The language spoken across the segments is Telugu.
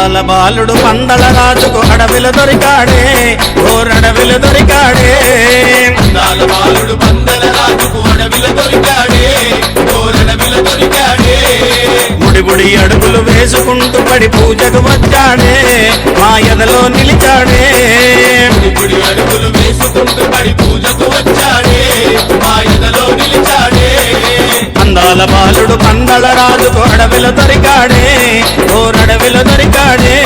అందాల బాలుడు పందల రాజుకు అడవిలో దొరికాడే ఓరడవిలో దొరికాడే అందాల బాలుడు పందల రాజుకు అడవిలో దొరికాడే ఓరడవిలో దొరికాడే ముడిబుడి అడుగులు వేసుకుంటూ పడి పూజకు వచ్చాడే మా ఎదలో నిలిచాడే ముడిబుడి అడుగులు వేసుకుంటూ పడి పూజకు వచ్చాడే మా ఎదలో నిలిచాడే అందాల బాలుడు పందల రాజుకు అడవిలో దొరికాడే ఓరడవిలో దొరికాడే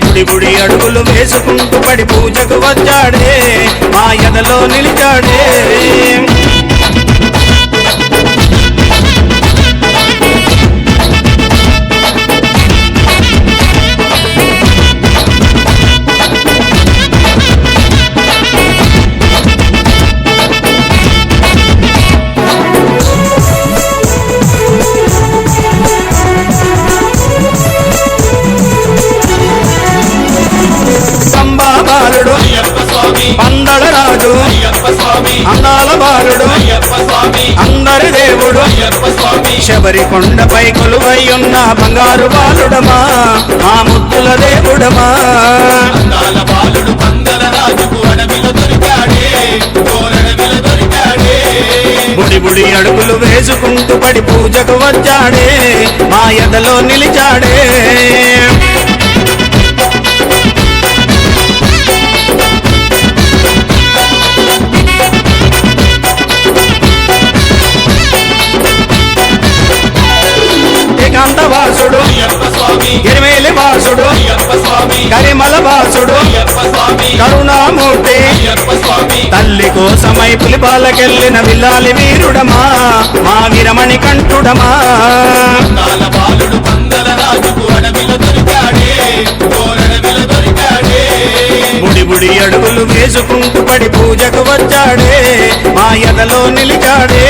ముడిబుడి అడుగులు వేసుకుంటూ పడి పూజకు వచ్చాడే మా ఎదలో నిలిచాడే బాలుడు అయ్యప్ప స్వామి పందల రాజు అయ్యప్ప స్వామి అందాల బాలుడు అయ్యప్ప స్వామి అందరి దేవుడు అయ్యప్ప స్వామి శబరి కొండపై కొలువై ఉన్న బంగారు బాలుడమా ఆ ముద్దుల దేవుడమా అందాల బాలుడు పందల రాజుకు అడవిలో దొరికాడే ఓరడవిలో దొరికాడే బుడి బుడి అడుగులు వేసుకుంటూ పడి పూజకు వచ్చాడే మా ఎదలో నిలిచాడే ఏకాంతవాసుడు అయ్యప్ప స్వామి ఎరిమేలి వాసుడు అయ్యప్ప స్వామి కరిమల వాసుడు అయ్యప్ప స్వామి కరుణామూర్తి అయ్యప్ప స్వామి తల్లి కోసమై పులిపాలకెళ్ళిన విల్లాలి వీరుడమా మా వీరమణి కంఠుడమా అందాల బాలుడు పందల రాజుకు అడవిలో దొరికాడే ఓరడవిలో దొరికాడే బుడి బుడి అడుగులు వేసుకుంటూ పడి పూజకు వచ్చాడే మా ఎదలో నిలిచాడే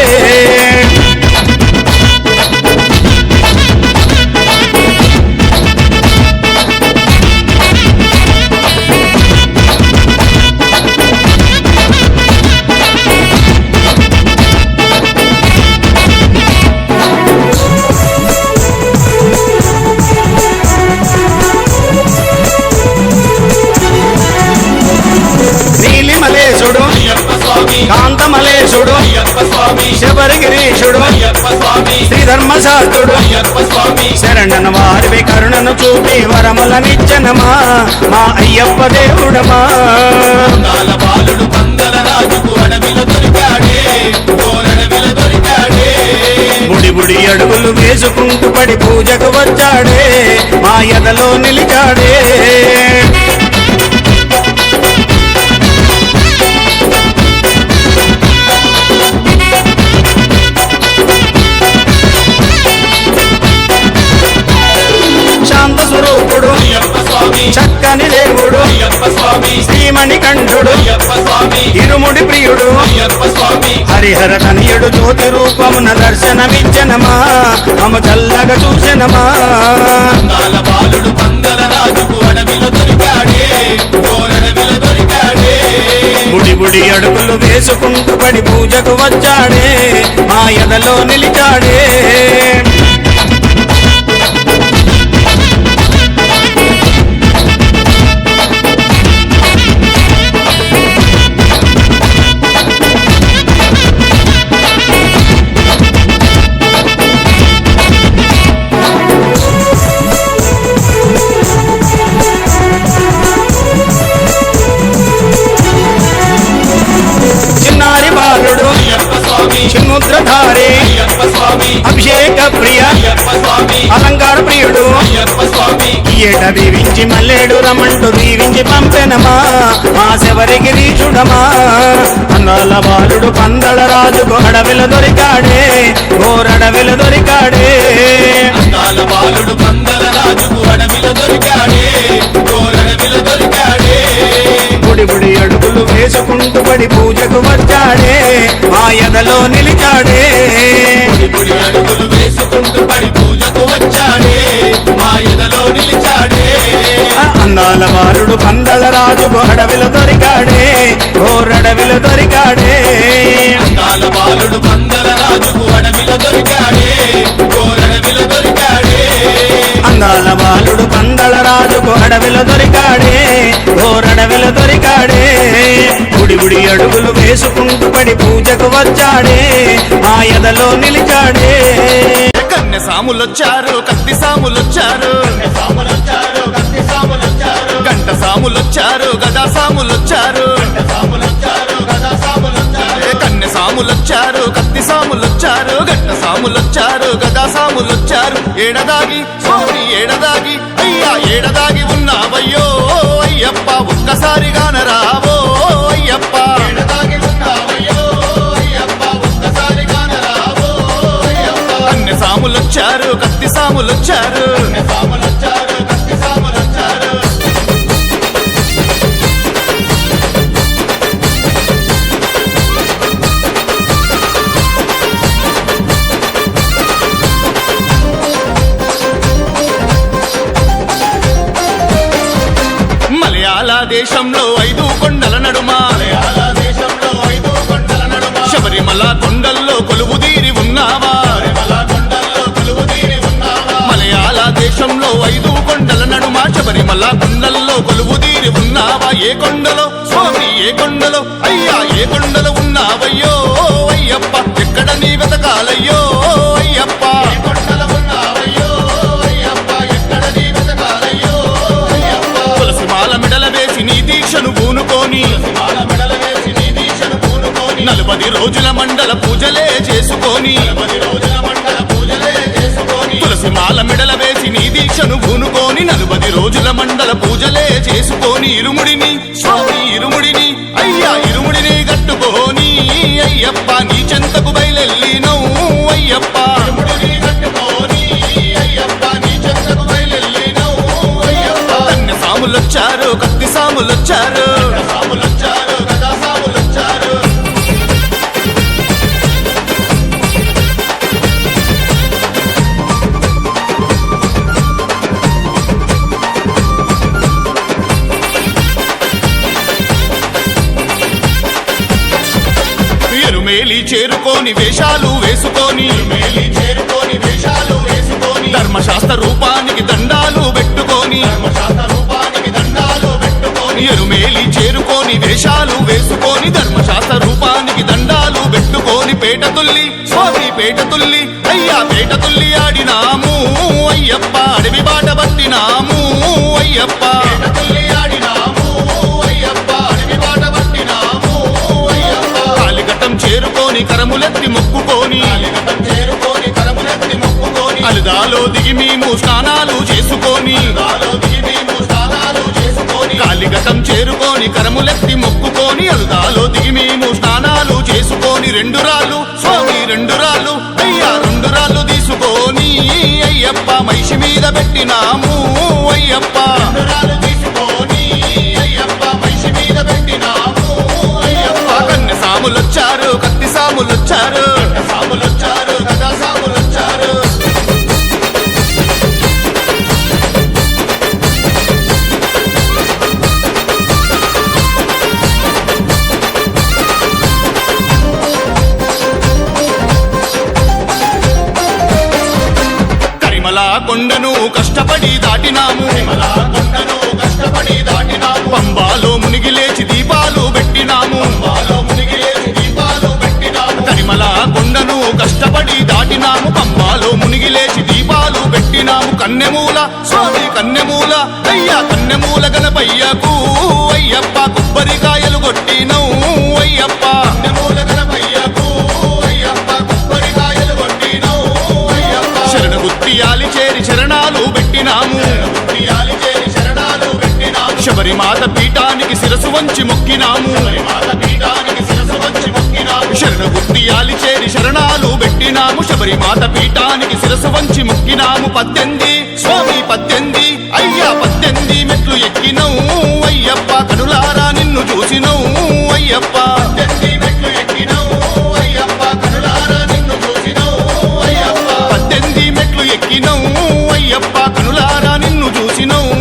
నీలిమలేశుడు అయ్యప్ప స్వామి కాంతమలేశుడు అయ్యప్ప స్వామి శబరిగిరీశుడు అయ్యప్ప స్వామి శ్రీధర్మశాస్త్రుడు అయ్యప్ప స్వామి శరణన వారివి కరుణను చూపి వరములనిచ్చనమా మా అయ్యప్ప దేవుడమా అందాల బాలుడు పందల రాజుకు అడవిలో దొరికాడే ఓరడవిలో దొరికాడే బుడి బుడి అడుగులు వేసుకుంటూ పడి పూజకు వచ్చాడే మా ఎదలో నిలిచాడే శాంత స్వరూపుడు అయ్యప్ప స్వామి చక్కని దేవుడు అయ్యప్ప స్వామి శ్రీమణి కంఠుడు అయ్యప్ప స్వామి ఇరుముడి ప్రియుడు అయ్యప్ప స్వామి హరిహర కనియుడు జ్యోతి రూపమున దర్శనమిచ్చనమా మమ చల్లగా చూసెనమా అందాల బాలుడు పందల రాజుకు అడవిలో దొరికాడే ఓరడవిలో దొరికాడే బుడి బుడి అడుగులు వేసుకుంటూ పడి పూజకు వచ్చాడే మా ఎదలో నిలిచాడే చిన్నారి బాలుడు అయ్యప్ప స్వామి చిన్ముద్రధారి అయ్యప్ప స్వామి అభిషేక ప్రియ అయ్యప్ప స్వామి అలంకార ప్రియుడు అయ్యప్ప స్వామి ఏట దీవించి మల్లేడు రమంటూ దీవించి పంపెనమా మా శబరికి రీచుడమా అందాల బాలుడు పందల రాజుకు అడవిలో దొరికాడే ఓరడవిలో దొరికాడే అందాల బాలుడు పందల రాజుకు అడవిలో దొరికాడే ఓరడవిలో దొరికాడే బుడి బుడి అడుగులు వేసుకుంటూ పడి పూజకు వచ్చాడే మా ఎదలో నిలిచాడే బుడి బుడి అడుగులు వేసుకుంటూ పడి పూజకు వచ్చాడే మా ఎదలో నిలిచాడే అందాల బాలుడు పందల రాజుకు అడవిలో దొరికాడే ఓరడవిలో దొరికాడే అందాల బాలుడు పందల రాజుకు అడవిలో దొరికాడే ఓరడవిలో దొరికాడే అందాల బాలుడు పందల రాజుకు అడవిలో దొరికాడే ఓరడవిలో దొరికాడే గుడి గుడి అడుగులు వేసుకుంటూ పడి పూజకు వచ్చాడే మా ఎదలో నిలిచాడే కన్నె సాములొచ్చారు కత్తి సాములొచ్చారు గంట సాములొచ్చారు గదా సాములొచ్చారు కన్నె సాములొచ్చారు కత్తి సాములొచ్చారు గంట సాములొచ్చారు గదా సాములొచ్చారు ఏడదాగి స్వామి ఏడదాగి అయ్యా ఏడదాగి ఉన్నావయ్యో అయ్యప్ప ఒక్కసారిగా నరావో అయ్యప్ప ఏడదాగి ఉన్నావయ్యో అయ్యప్ప ఒక్కసారిగా నరావో అయ్యప్ప కన్నె సాములొచ్చారు కత్తి సాములొచ్చారు కత్తి సాములొచ్చారు మలయాళ దేశంలో 5 కొండల నడుమ శబరిమల కొండల్లో కొలువుదీరి ఉన్నావా మలయాళ దేశంలో 5 కొండల నడుమ శబరిమల కొండల్లో కొలువుదీరి ఉన్నావా ఏ కొండలో స్వామి ఏ కొండలో అయ్యా ఏ కొండలో ఉన్నావయ్యో అయ్యప్ప ఎక్కడ నీ వెతకాలయ్యో అయ్యప్ప మెడల వేసి నీ దీక్షను పూనుకోని 40 రోజుల మండల పూజలే చేసుకొని తులసి మాల మెడల వేసి నీ దీక్షను పూనుకోని 40 రోజుల మండల పూజలే చేసుకొని ఇరుముడిని స్వామి ఇరుముడిని అయ్యా ఇరుముడిని కట్టుకోని అయ్యప్ప నీ చెంతకు బయలెల్లినో అయ్యప్ప సాములొచ్చారు కత్తి సాములొచ్చారు గదా సాములొచ్చారు ఎరుమేలి చేరుకోని వేషాలు వేసుకొని ధర్మశాస్త్ర రూపానికి దండాలు పెట్టుకొని ఎరుమేలి చేరుకోని వేషాలు వేసుకొని ధర్మశాస్త్ర రూపానికి దండాలు పెట్టుకొని పేట తుల్లి స్వామి పేట తుల్లి అయ్యా పేట తుల్లి ఆడినాము అయ్యప్ప అడవి బాట పట్టినాము అయ్యప్ప కాలిఘట్టం చేరుకొని కరములెత్తి మొక్కుకొని అలుదాలో దిగి మేము స్నానాలు చేసుకొని కాలిఘట్టం చేరుకొని కరములెత్తి మొక్కుకొని అలుదాలో దిగి మేము స్నానాలు చేసుకొని 2 రాళ్ళు స్వామి 2 రాళ్ళు అయ్యా 2 రాళ్ళు తీసుకొని అయ్యప్ప మహిషి మీద పెట్టినాము అయ్యప్ప కన్నె సాములొచ్చారు కత్తి సాములొచ్చారు గదా సాములొచ్చారు కొండను కష్టపడి దాటినాము పంబాలో మునిగి లేచి దీపాలు పెట్టినాము కరిమల కొండను కష్టపడి దాటినాము పంబాలో మునిగి లేచి దీపాలు పెట్టినాము కన్నెమూల స్వామి కన్నెమూల అయ్యా కన్నెమూల గణపయ్యకు అయ్యప్ప కొబ్బరికాయలు కొట్టినవు అయ్యప్ప శరణ గుత్తియాలి చేరి శరణాలు పెట్టినాము శబరిమాత పీఠానికి శిరసు వంచి మొక్కినాము శరణ గుత్తియాలి చేరి శరణాలు పెట్టినాము శబరిమాత పీఠానికి శిరసు వంచి మొక్కినాము 18 స్వామి 18 అయ్యా 18 మెట్లు ఎక్కినవు అయ్యప్ప కనులారా నిన్ను చూసినవు అయ్యప్ప 18 మెట్లు ఎక్కినవు అయ్యప్ప కనులారా నిన్ను చూసినవు అయ్యప్ప 18 మెట్లు ఎక్కినవు అయ్యప్ప కనులారా నిన్ను చూసినవు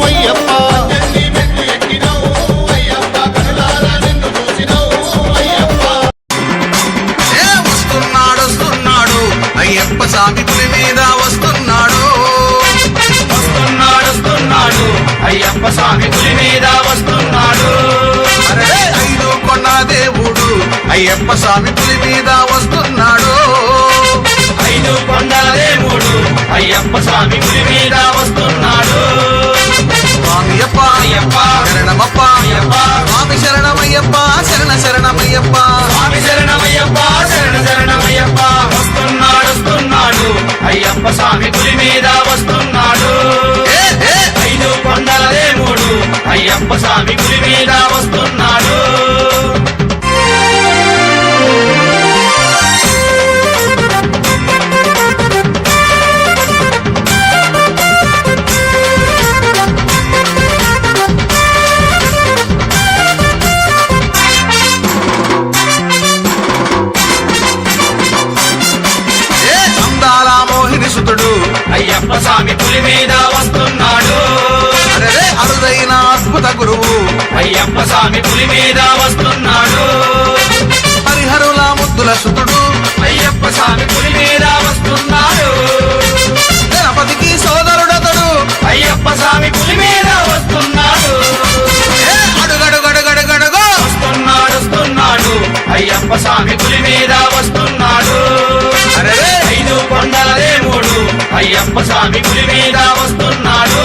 అయ్యప్ప 18 మెట్లు ఎక్కినవు అయ్యప్ప కనులారా నిన్ను చూసినవు అయ్యప్ప వస్తున్నాడు అయ్యప్ప స్వామి పులి మీద వస్తున్నాడు అయ్యప్ప స్వామి పులి మీద వస్తున్నాడు. అరే 5 కొండ దేవుడు అయ్యప్ప స్వామి పులి మీద వస్తున్నాడు. 5 కొండల దేవుడు అయ్యప్ప స్వామి పులి మీద వస్తున్నాడు. స్వామియప్ప అయ్యప్ప శరణమప్ప అయ్యప్ప స్వామి శరణమయ్యప్ప శరణ శరణమయ్యప్ప స్వామి శరణమయ్యప్ప శరణ శరణమయ్యప్ప వస్తున్నాడు వస్తున్నాడు అయ్యప్ప స్వామి పులి మీద వస్తున్నాడు. ఏ, ఏ, 5 కొండల దేవుడు అయ్యప్ప స్వామి పులి మీద వస్తున్నాడు. ఏ, అందాల మోహిని సుతుడు అయ్యప్ప స్వామి పులి మీద వస్తున్నాడు. అరే అరుదైన అద్భుత గురువు అయ్యప్ప స్వామి పులి మీద వస్తున్నాడు. హరిహరుల ముద్దుల సుతుడు అయ్యప్ప స్వామి పులి మీద వస్తున్నాడు. గణపతికి సోదరుడతడు అయ్యప్ప స్వామి పులి మీద వస్తున్నాడు. ఏ, అడుగడుగడుగడుగడుగో వస్తున్నాడు వస్తున్నాడు అయ్యప్ప స్వామి పులి మీద వస్తున్నాడు. అరే 5 కొండల దేవుడు అయ్యప్ప స్వామి పులి మీద వస్తున్నాడు.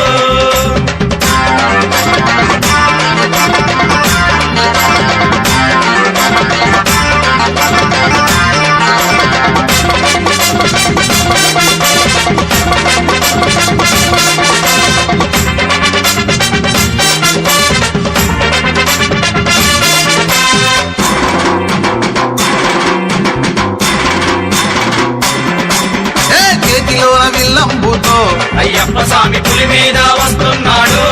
ఏ, చేతిలోన విల్లంబుతో అయ్యప్ప స్వామి పులి మీద వస్తున్నాడు.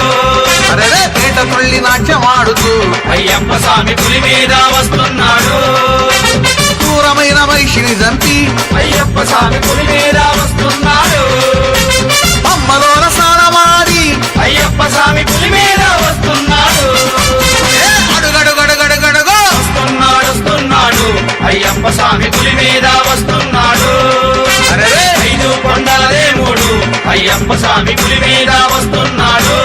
అరే పేట తుళ్ళి నాట్యమాడుతూ అయ్యప్ప స్వామి పులి మీద వస్తున్నాడు. క్రూరమైన మహిషిని చంపి అయ్యప్ప స్వామి పులి మీద వస్తున్నాడు. అమ్మలోన స్నానమాడి అయ్యప్ప స్వామి పులి మీద వస్తున్నాడు. ఏ, అడుగడుగడుగడుగడుగో వస్తున్నాడు వస్తున్నాడు అయ్యప్ప స్వామి పులి మీద వస్తున్నాడు. అరే 5 కొండల దేవుడు అయ్యప్ప స్వామి పులి మీద వస్తున్నాడు.